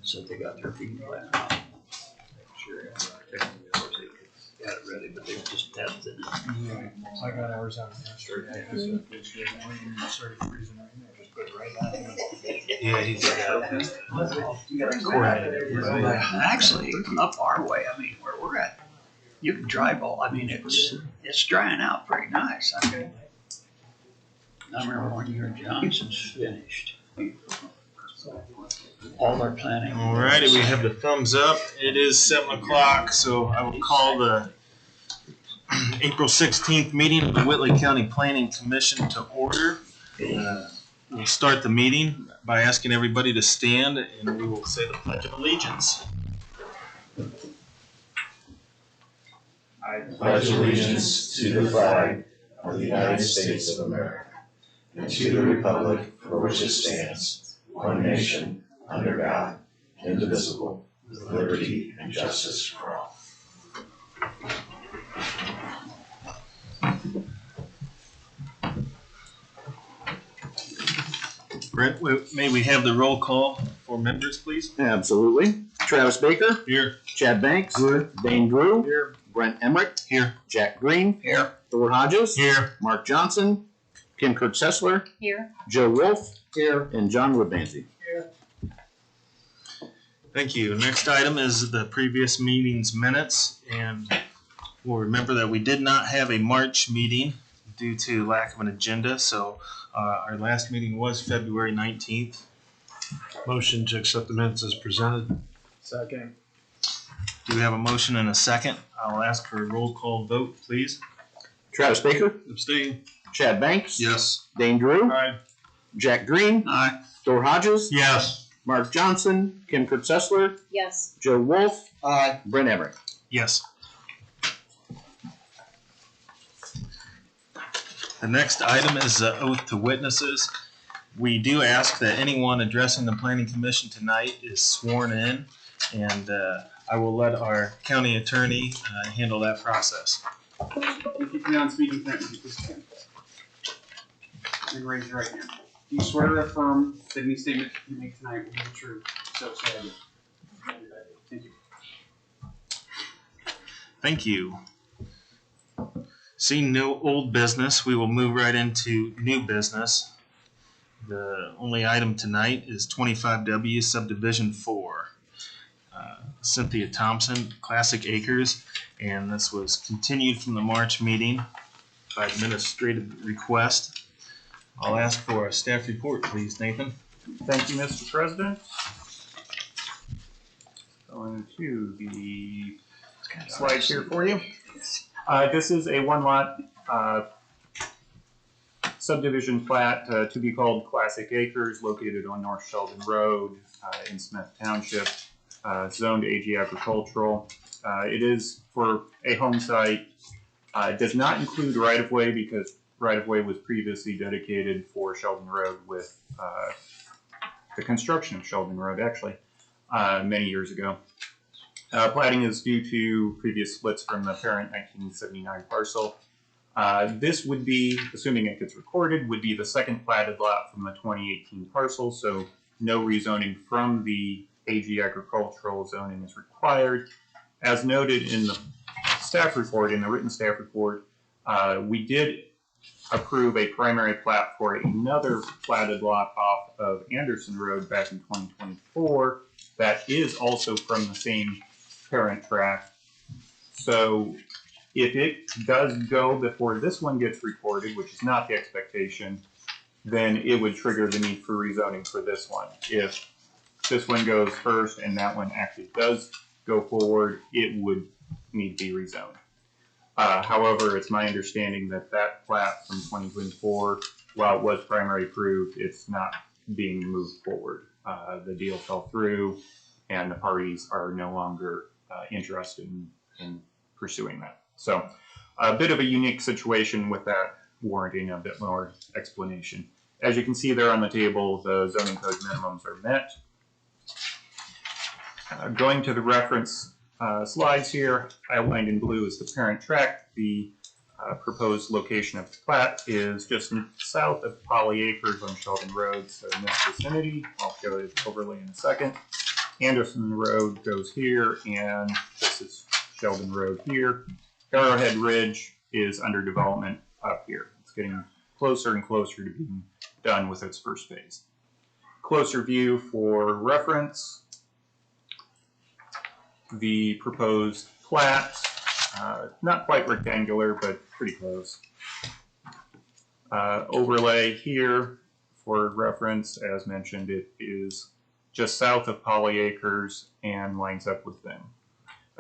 So they got their feet flat. Sure, they got it ready, but they were just testing it. Yeah, I got ours out yesterday. It started freezing right now. Just put it right back in. Yeah, he's actually up our way. I mean, where we're at, you can drive all. I mean, it's drying out pretty nice. I mean, I remember when your Johnson's finished. All our planning. All righty, we have the thumbs up. It is 7 o'clock, so I will call the April 16th meeting of the Whitley County Planning Commission to order. We'll start the meeting by asking everybody to stand, and we will say the Pledge of Allegiance. I pledge allegiance to the flag of the United States of America and to the republic for which it stands, one nation, under God, indivisible, with liberty and justice for all. Brent, may we have the roll call for members, please? Absolutely. Travis Baker. Here. Chad Banks. Here. Dane Drew. Here. Brent Emmerich. Here. Jack Green. Here. Thor Hodges. Here. Mark Johnson. Kim Kurtzessler. Here. Joe Wolf. Here. And John Woodmansey. Thank you. Next item is the previous meeting's minutes, and we'll remember that we did not have a March meeting due to lack of an agenda, so our last meeting was February 19th. Motion to accept the minutes as presented. Second. Do we have a motion and a second? I'll ask for a roll call vote, please. Travis Baker. Abstain. Chad Banks. Yes. Dane Drew. Aye. Jack Green. Aye. Thor Hodges. Yes. Mark Johnson. Kim Kurtzessler. Yes. Joe Wolf. Aye. Brent Emmerich. Yes. The next item is oath to witnesses. We do ask that anyone addressing the Planning Commission tonight is sworn in, and I will let our county attorney handle that process. If you on speaking, thank you. Please stand. And raise your right hand. Do you swear or affirm that any statement you make tonight will be true? So say I do. Thank you. Thank you. Seeing no old business, we will move right into new business. The only item tonight is 25W Subdivision 4. Cynthia Thompson, Classic Acres, and this was continued from the March meeting by administrative request. I'll ask for a staff report, please, Nathan. Thank you, Mr. President. Going to the slides here for you. This is a one-lot subdivision plat to be called Classic Acres, located on North Sheldon Road in Smith Township, zoned AG agricultural. It is for a home site. It does not include right-of-way because right-of-way was previously dedicated for Sheldon Road with the construction of Sheldon Road, actually, many years ago. Platting is due to previous splits from the parent 1979 parcel. This would be, assuming it gets recorded, would be the second platted lot from the 2018 parcel, so no rezoning from the AG agricultural zoning is required. As noted in the staff report, in the written staff report, we did approve a primary plat for another platted lot off of Anderson Road back in 2024 that is also from the same parent tract. So if it does go before this one gets recorded, which is not the expectation, then it would trigger the need for rezoning for this one. If this one goes first and that one actually does go forward, it would need to be rezoned. However, it's my understanding that that plat from 2024, while it was primary approved, it's not being moved forward. The deal fell through and the parties are no longer interested in pursuing that. So a bit of a unique situation with that, warranting a bit more explanation. As you can see there on the table, the zoning code minimums are met. Going to the reference slides here, outlined in blue is the parent tract. The Proposed location of the plat is just south of Polly Acres on Sheldon Road, so in this vicinity. I'll show it overlay in a second. Anderson Road goes here, and this is Sheldon Road here. Arrowhead Ridge is under development up here. It's getting closer and closer to being done with its first phase. Closer view for reference. The proposed plat, not quite rectangular, but pretty close. Overlay here for reference, as mentioned, it is just south of Polly Acres and lines up with them.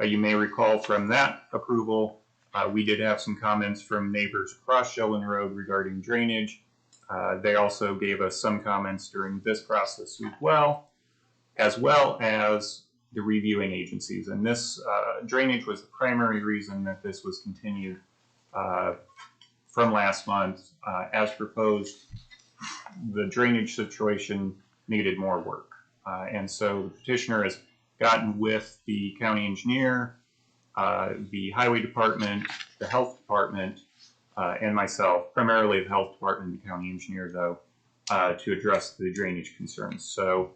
You may recall from that approval, we did have some comments from neighbors across Sheldon Road regarding drainage. They also gave us some comments during this process as well as the reviewing agencies. And this drainage was the primary reason that this was continued from last month. As proposed, the drainage situation needed more work. And so the petitioner has gotten with the county engineer, the highway department, the health department, and myself, primarily the health department and the county engineer though, to address the drainage concerns. So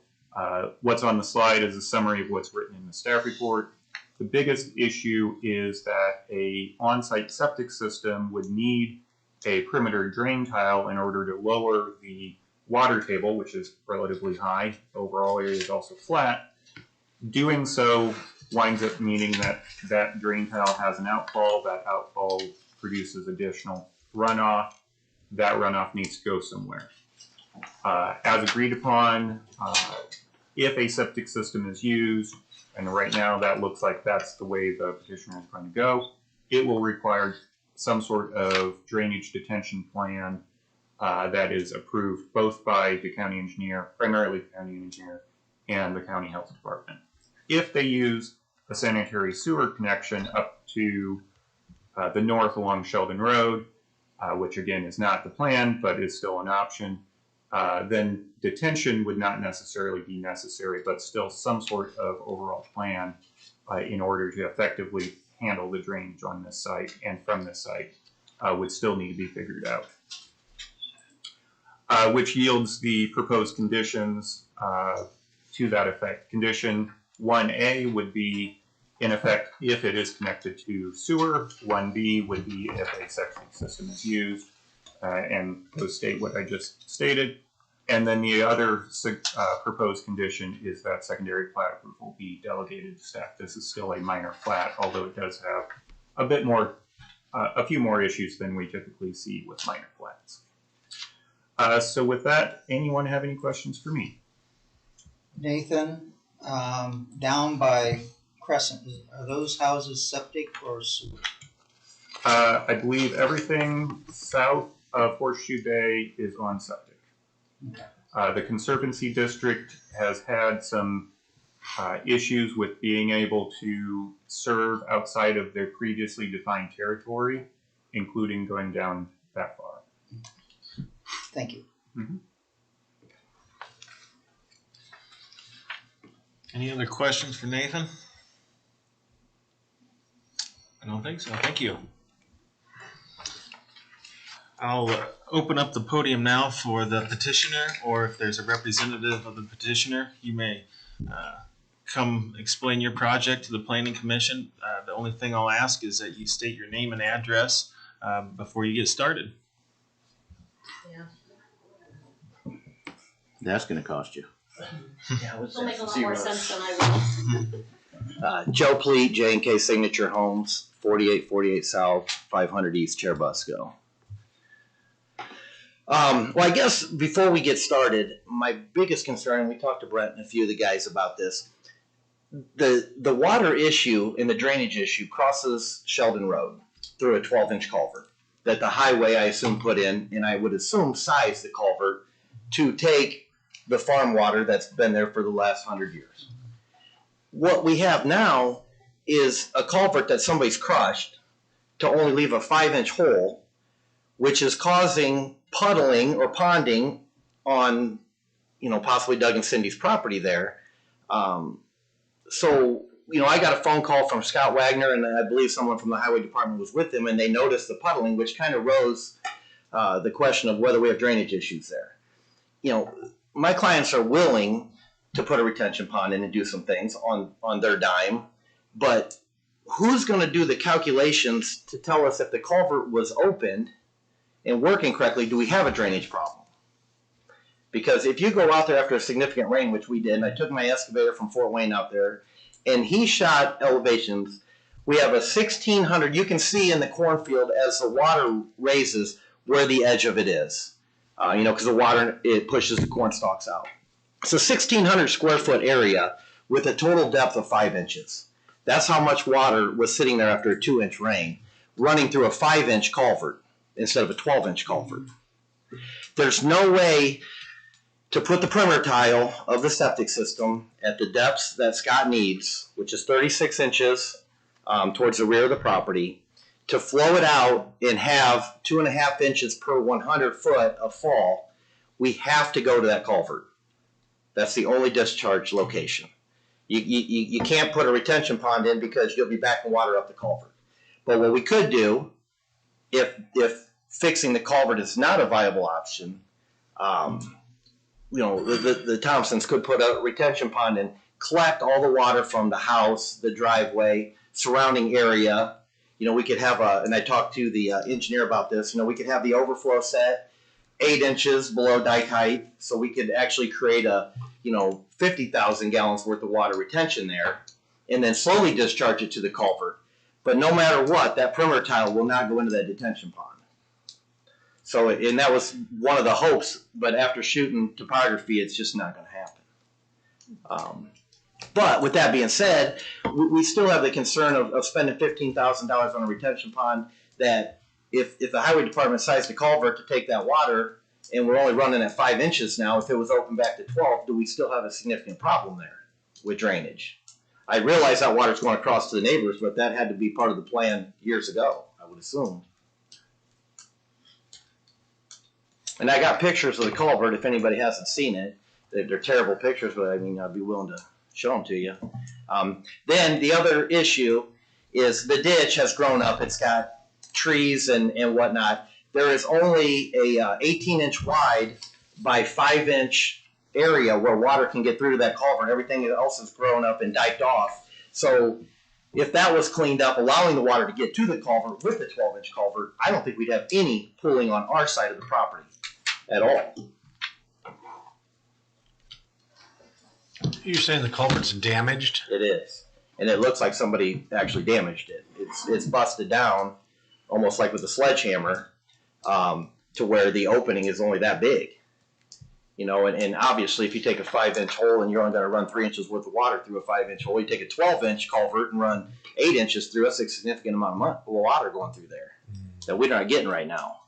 what's on the slide is a summary of what's written in the staff report. The biggest issue is that a on-site septic system would need a perimeter drain tile in order to lower the water table, which is relatively high. The overall area is also flat. Doing so winds up meaning that that drain tile has an outfall. That outfall produces additional runoff. That runoff needs to go somewhere. As agreed upon, if a septic system is used, and right now that looks like that's the way the petitioner is going to go, it will require some sort of drainage detention plan that is approved both by the county engineer, primarily the county engineer, and the county health department. If they use a sanitary sewer connection up to the north along Sheldon Road, which again is not the plan, but is still an option, then detention would not necessarily be necessary, but still some sort of overall plan in order to effectively handle the drainage on this site and from this site would still need to be figured out. Which yields the proposed conditions to that effect. Condition 1A would be in effect if it is connected to sewer. 1B would be if a septic system is used, and those state what I just stated. And then the other proposed condition is that secondary plat approval be delegated to staff. This is still a minor plat, although it does have a bit more, a few more issues than we typically see with minor plats. So with that, anyone have any questions for me? Nathan, down by Crescent, are those houses septic or sewer? I believe everything south of Horseshoe Bay is on septic. Okay. The Conservancy District has had some issues with being able to serve outside of their previously defined territory, including going down that far. Thank you. Mm-hmm. Any other questions for Nathan? I don't think so. Thank you. I'll open up the podium now for the petitioner, or if there's a representative of the petitioner, you may come explain your project to the Planning Commission. The only thing I'll ask is that you state your name and address before you get started. Yeah. That's going to cost you. It'll make a lot more sense than I will. Joe Pleat, J&K Signature Homes, 4848 South, 500 East, Cherubusco. Well, I guess before we get started, my biggest concern, and we talked to Brent and a few of the guys about this, the water issue and the drainage issue crosses Sheldon Road through a 12-inch culvert that the highway, I assume, put in, and I would assume size the culvert to take the farm water that's been there for the last 100 years. What we have now is a culvert that somebody's crushed to only leave a 5-inch hole, which is causing puddling or ponding on, possibly Doug and Cindy's property there. So I got a phone call from Scott Wagner, and I believe someone from the highway department was with him, and they noticed the puddling, which kind of rose the question of whether we have drainage issues there. My clients are willing to put a retention pond in and do some things on their dime, but who's going to do the calculations to tell us if the culvert was opened and working correctly, do we have a drainage problem? Because if you go out there after a significant rain, which we did, and I took my excavator from Fort Wayne out there, and he shot elevations, we have a 1,600, you can see in the cornfield as the water raises where the edge of it is. Because the water, it pushes the corn stalks out. It's a 1,600 square foot area with a total depth of 5 inches. That's how much water was sitting there after a 2-inch rain, running through a 5-inch culvert instead of a 12-inch culvert. There's no way to put the perimeter tile of the septic system at the depths that Scott needs, which is 36 inches towards the rear of the property, to flow it out and have 2.5 inches per 100 foot of fall. We have to go to that culvert. That's the only discharge location. You can't put a retention pond in because you'll be backing water up the culvert. But what we could do, if fixing the culvert is not a viable option, the Thompsons could put a retention pond in, collect all the water from the house, the driveway, surrounding area. We could have and I talked to the engineer about this, we could have the overflow set 8 inches below dike height, so we could actually create a 50,000 gallons worth of water retention there, and then slowly discharge it to the culvert. But no matter what, that perimeter tile will not go into that detention pond. So, and that was one of the hopes, but after shooting topography, it's just not going to happen. But with that being said, we still have the concern of spending $15,000 on a retention pond, that if the highway department decides to culvert to take that water, and we're only running at 5 inches now, if it was open back to 12, do we still have a significant problem there with drainage? I realize that water's going across to the neighbors, but that had to be part of the plan years ago, I would assume. And I got pictures of the culvert, if anybody hasn't seen it. They're terrible pictures, but I'd be willing to show them to you. Then the other issue is the ditch has grown up. It's got trees and whatnot. There is only a 18-inch wide by 5-inch area where water can get through to that culvert. Everything else has grown up and diked off. So if that was cleaned up, allowing the water to get to the culvert with the 12-inch culvert, I don't think we'd have any pooling on our side of the property at all. You're saying the culvert's damaged? It is. And it looks like somebody actually damaged it. It's busted down, almost like with a sledgehammer, to where the opening is only that big. And obviously if you take a 5-inch hole and you're only going to run 3 inches worth of water through a 5-inch hole, you take a 12-inch culvert and run 8 inches through, that's a significant amount of water going through there that we're not getting right now.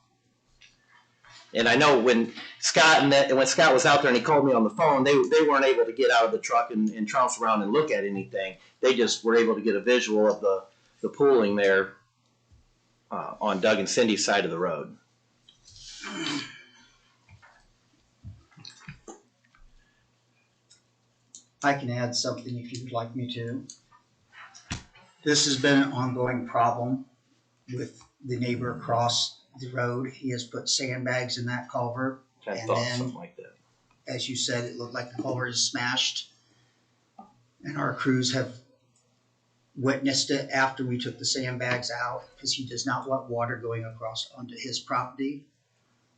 And I know when Scott was out there and he called me on the phone, they weren't able to get out of the truck and trounce around and look at anything. They just were able to get a visual of the pooling there on Doug and Cindy's side of the road. I can add something if you would like me to. This has been an ongoing problem with the neighbor across the road. He has put sandbags in that culvert. I thought something like that. As you said, it looked like the culvert is smashed. And our crews have witnessed it after we took the sandbags out, because he does not want water going across onto his property,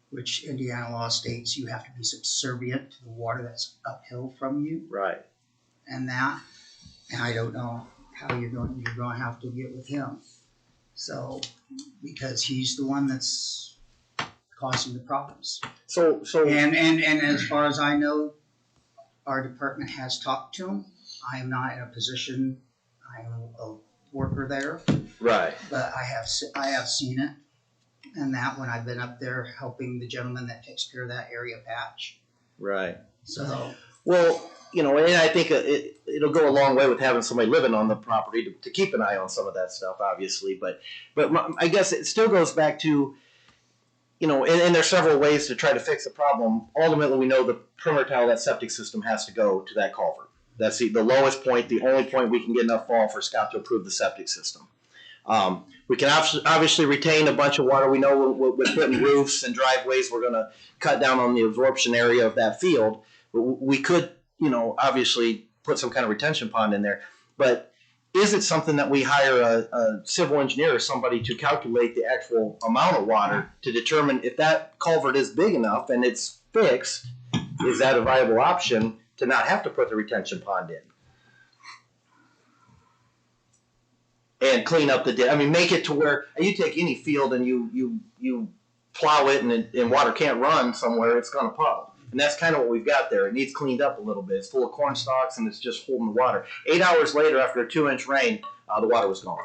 which Indiana law states you have to be subservient to the water that's uphill from you. Right. And I don't know how you're going to have to get with him. So, because he's the one that's causing the problems. So and as far as I know, our department has talked to him. I am not in a position. I am a worker there. Right. But I have seen it, and that when I've been up there helping the gentleman that takes care of that area patch. Right. So. Well, and I think it'll go a long way with having somebody living on the property to keep an eye on some of that stuff, obviously. But I guess it still goes back to, and there's several ways to try to fix the problem. Ultimately, we know the perimeter tile of that septic system has to go to that culvert. That's the lowest point, the only point we can get enough fall for Scott to approve the septic system. We can obviously retain a bunch of water. We know with putting roofs and driveways, we're going to cut down on the absorption area of that field. We could, obviously put some kind of retention pond in there. But is it something that we hire a civil engineer or somebody to calculate the actual amount of water to determine if that culvert is big enough and it's fixed? Is that a viable option to not have to put the retention pond in? And clean up make it to where you take any field and you plow it and water can't run somewhere, it's going to puddle. And that's kind of what we've got there. It needs cleaned up a little bit. It's full of corn stalks and it's just holding the water. 8 hours later, after a 2-inch rain, the water was gone.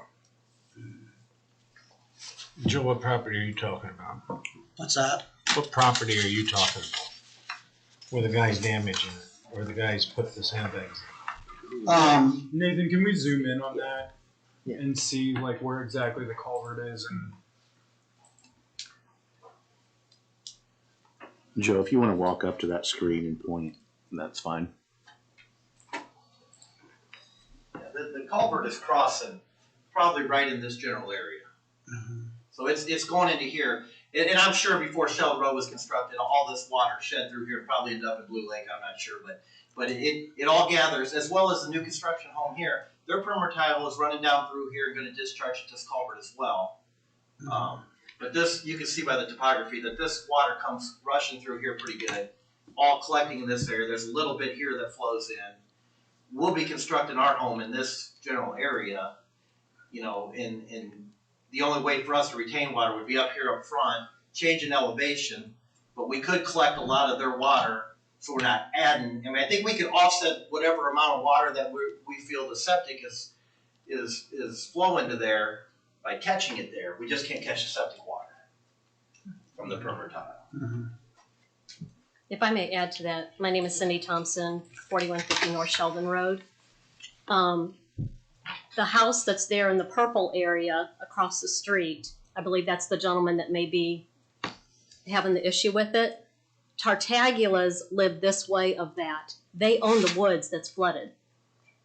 Joe, what property are you talking about? What's that? What property are you talking about? Where the guy's damaging it, where the guy's put the sandbags in? Nathan, can we zoom in on that? Yeah. And see like where exactly the culvert is and Joe, if you want to walk up to that screen and point, that's fine. Yeah, the culvert is crossing probably right in this general area. Mm-hmm. So it's going into here. And I'm sure before Sheldon Road was constructed, all this water shed through here probably ended up in Blue Lake. I'm not sure, but it all gathers, as well as the new construction home here. Their perimeter tile is running down through here and going to discharge at this culvert as well. But this, you can see by the topography that this water comes rushing through here pretty good, all collecting in this area. There's a little bit here that flows in. We'll be constructing our home in this general area, and the only way for us to retain water would be up here up front, change in elevation, but we could collect a lot of their water. So we're not adding. I think we can offset whatever amount of water that we feel the septic is flowing to there by catching it there. We just can't catch the septic water from the perimeter tile. Mm-hmm. If I may add to that, my name is Cindy Thompson, 4150 North Sheldon Road. The house that's there in the purple area across the street, I believe that's the gentleman that may be having the issue with it. Tartagulas live this way of that. They own the woods that's flooded.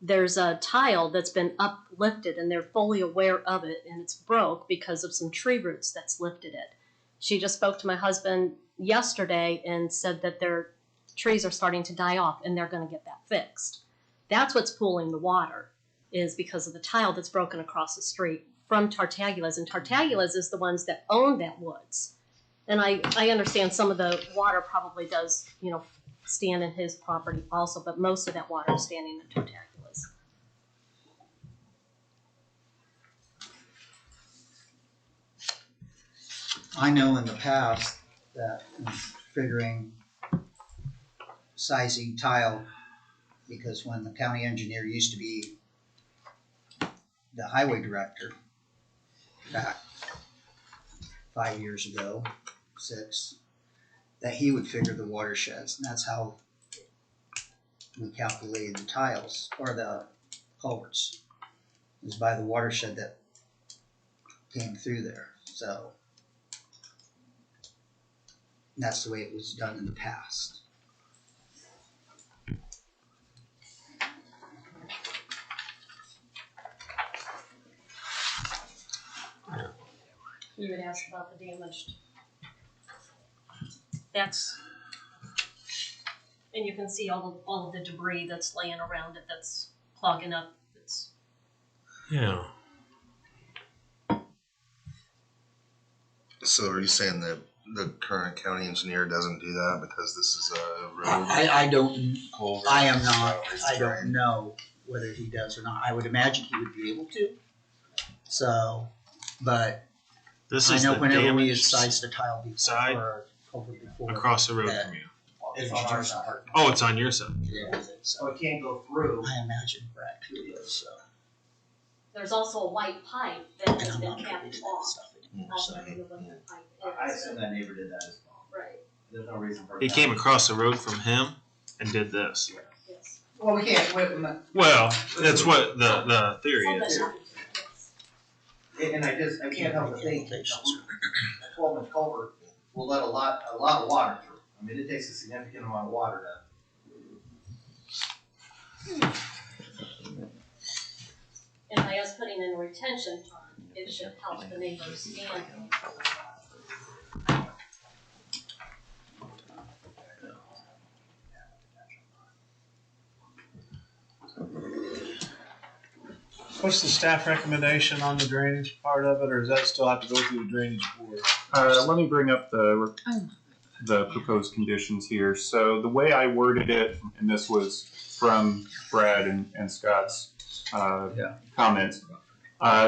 There's a tile that's been uplifted and they're fully aware of it, and it's broke because of some tree roots that's lifted it. She just spoke to my husband yesterday and said that their trees are starting to die off and they're going to get that fixed. That's what's pooling the water, is because of the tile that's broken across the street from Tartagulas. And Tartagulas is the ones that own that woods. And I understand some of the water probably does, stand in his property also, but most of that water is standing in Tartagulas. I know in the past that figuring sizing tile, because when the county engineer used to be the highway director back 5 years ago, 6, that he would figure the watersheds, and that's how we calculated the tiles or the culverts. It was by the watershed that came through there. So that's the way it was done in the past. You would ask about the damaged. And you can see all of the debris that's laying around it that's clogging up. Yeah. So are you saying that the current county engineer doesn't do that because this is a road? I don't. Culvert? I am not. I don't know whether he does or not. I would imagine he would be able to. So, but This I is know the whenever we had damaged sized a tile before, side or culvert before, across the road that from you. It's on our side. Oh, it's on your side. yeah, So so it can't go through. I imagine Brad could do so. There's also a white pipe that And has I'm been not gonna capped do that off. stuff anymore. Also, So I don't know what that pipe I is, assume but- that neighbor did that as well. Right, There's no reason for He that. came across the road from him and did this. yes. Well, we can't wait. Well, that's what the theory is. Something, yes. And I can't help but think that a 12-inch culvert will let a lot of water through. I mean, it takes a significant amount of water And by us putting in a retention pond, it should help the neighbors and. What's the staff recommendation on the drainage part of it, or does that still have to go through the drainage board? Let me bring up the proposed conditions here. So the way I worded it, and this was from Brad and Scott's comments.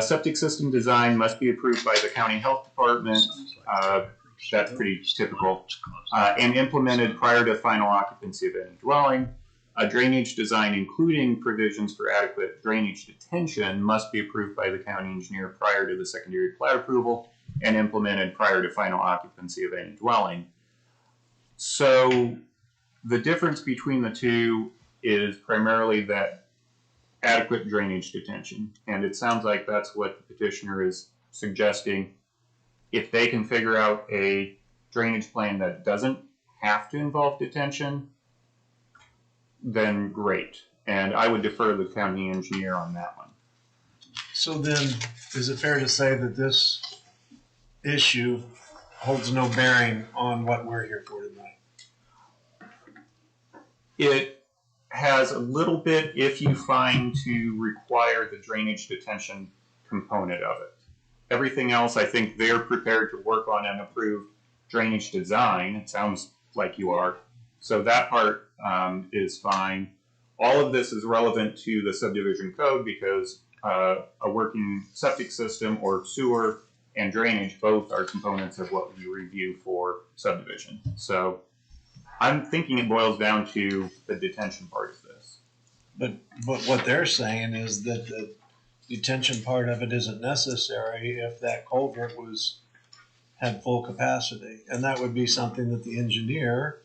Septic system design must be approved by the county health department. That's pretty typical. And implemented prior to final occupancy of any dwelling. A drainage design including provisions for adequate drainage detention must be approved by the county engineer prior to the secondary plat approval and implemented prior to final occupancy of any dwelling. So the difference between the two is primarily that adequate drainage detention. And it sounds like that's what the petitioner is suggesting. If they can figure out a drainage plan that doesn't have to involve detention, then great. And I would defer to the county engineer on that one. So then, is it fair to say that this issue holds no bearing on what we're here for tonight? It has a little bit if you find to require the drainage detention component of it. Everything else, I think they're prepared to work on an approved drainage design. It sounds like you are. So that part is fine. All of this is relevant to the subdivision code because a working septic system or sewer and drainage both are components of what we review for subdivision. So I'm thinking it boils down to the detention part of this. But what they're saying is that the detention part of it isn't necessary if that culvert had full capacity. And that would be something that the engineer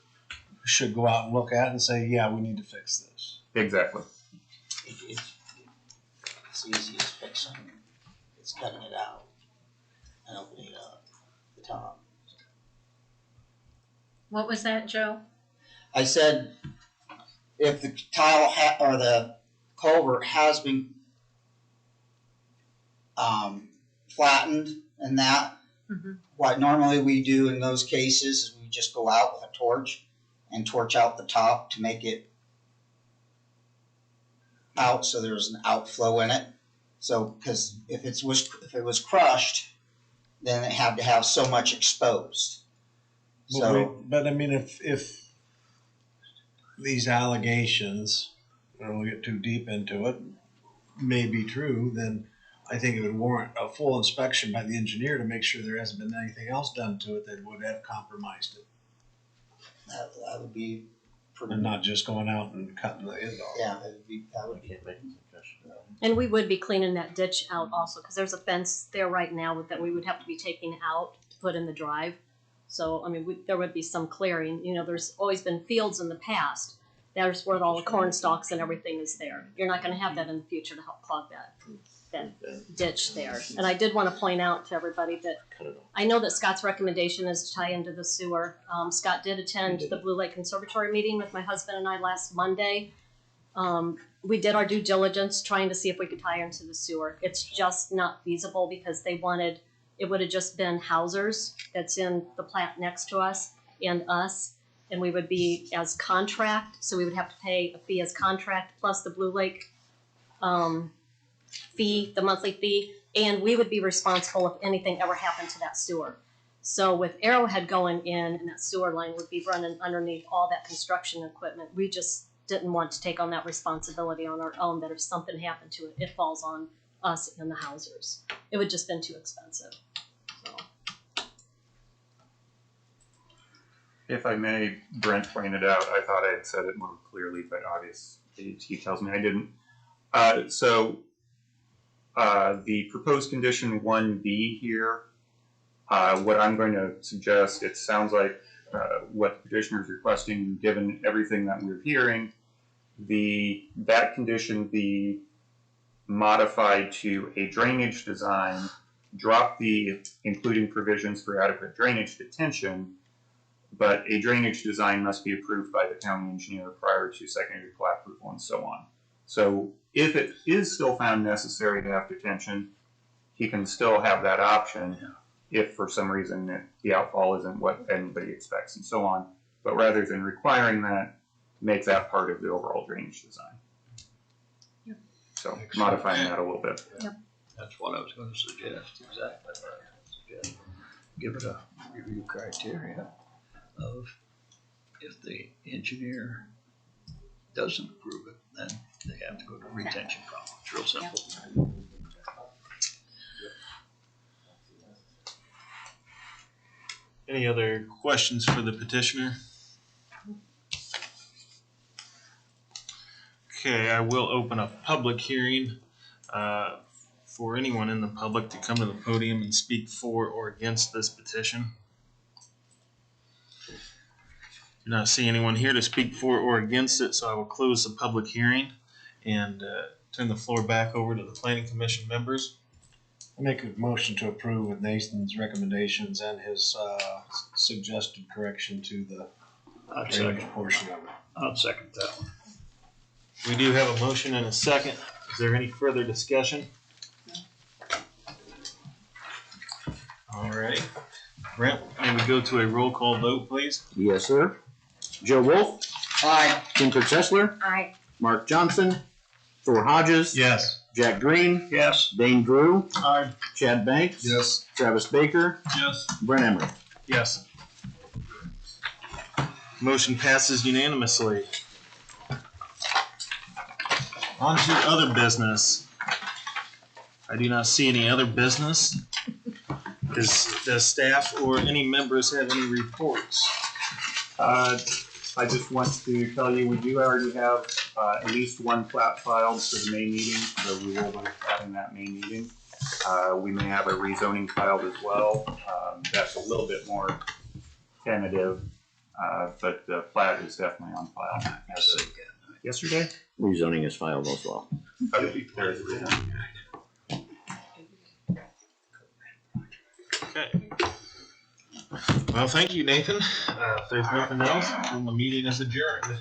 should go out and look at and say, yeah, we need to fix this. Exactly. It's easy as fixing. It's cutting it out and opening it up the top. What was that, Joe? I said, if the tile or the culvert has been flattened and that, what normally we do in those cases is we just go out with a torch and torch out the top to make it out so there's an outflow in it. So, because if it was crushed, then it had to have so much exposed. But I mean, if these allegations, I don't want to get too deep into it, may be true, then I think it would warrant a full inspection by the engineer to make sure there hasn't been anything else done to it that would have compromised it. That would be pretty. And not just going out and cutting the end off. Yeah, that would be. And we would be cleaning that ditch out also, because there's a fence there right now that we would have to be taking out to put in the drive. So, I mean, there would be some clearing. You know, there's always been fields in the past. There's where all the corn stalks and everything is there. You're not going to have that in the future to help clog that ditch there. And I did want to point out to everybody that I know that Scott's recommendation is to tie into the sewer. Scott did attend the Blue Lake Conservatory meeting with my husband and I last Monday. We did our due diligence trying to see if we could tie into the sewer. It's just not feasible because they wanted, it would have just been Hauser's that's in the plant next to us and us. And we would be as contract, so we would have to pay a fee as contract plus the Blue Lake fee, the monthly fee, and we would be responsible if anything ever happened to that sewer. So with Arrowhead going in and that sewer line would be running underneath all that construction equipment, we just didn't want to take on that responsibility on our own that if something happened to it, it falls on us and the Hausers. It would just been too expensive. So. If I may, Brent pointed out, I thought I had said it more clearly, but obviously he tells me I didn't. The proposed condition 1B here, what I'm going to suggest, it sounds like what the petitioner is requesting, given everything that we're hearing, that condition be modified to a drainage design, drop the including provisions for adequate drainage detention, but a drainage design must be approved by the county engineer prior to secondary plat approval and so on. So if it is still found necessary to have detention, he can still have that option if for some reason the outfall isn't what anybody expects and so on. But rather than requiring that, make that part of the overall drainage design. Yep. So modifying that a little bit. That's what I was gonna suggest, exactly. Give it a review criteria of if the engineer doesn't approve it, then they have to go to retention problem. It's real simple. Any other questions for the petitioner? Okay, I will open a public hearing for anyone in the public to come to the podium and speak for or against this petition. Do not see anyone here to speak for or against it, so I will close the public hearing and turn the floor back over to the Planning Commission members. I make a motion to approve with Nathan's recommendations and his suggested correction to the drainage portion of it. I'd second that one. We do have a motion and a second. Is there any further discussion? All right. Brent, may we go to a roll call vote, please? Yes, sir. Joe Wolf, Aye. Tim Chesler, Aye. Mark Johnson, Thor Hodges, Yes. Jack Green, Yes. Dane Drew, Aye. Chad Banks, Yes. Travis Baker, Yes. Brent Emery. Yes. Motion passes unanimously. On to other business. I do not see any other business. Does staff or any members have any reports? I just want to tell you, we do already have at least one plat filed for the May meeting, so we will be having that May meeting. We may have a rezoning filed as well. That's a little bit more tentative, but the plat is definitely on file as of yesterday. Rezoning is filed as well. Okay, there's the rezoning. Okay. Well, thank you, Nathan. If there's nothing else, then the meeting is adjourned.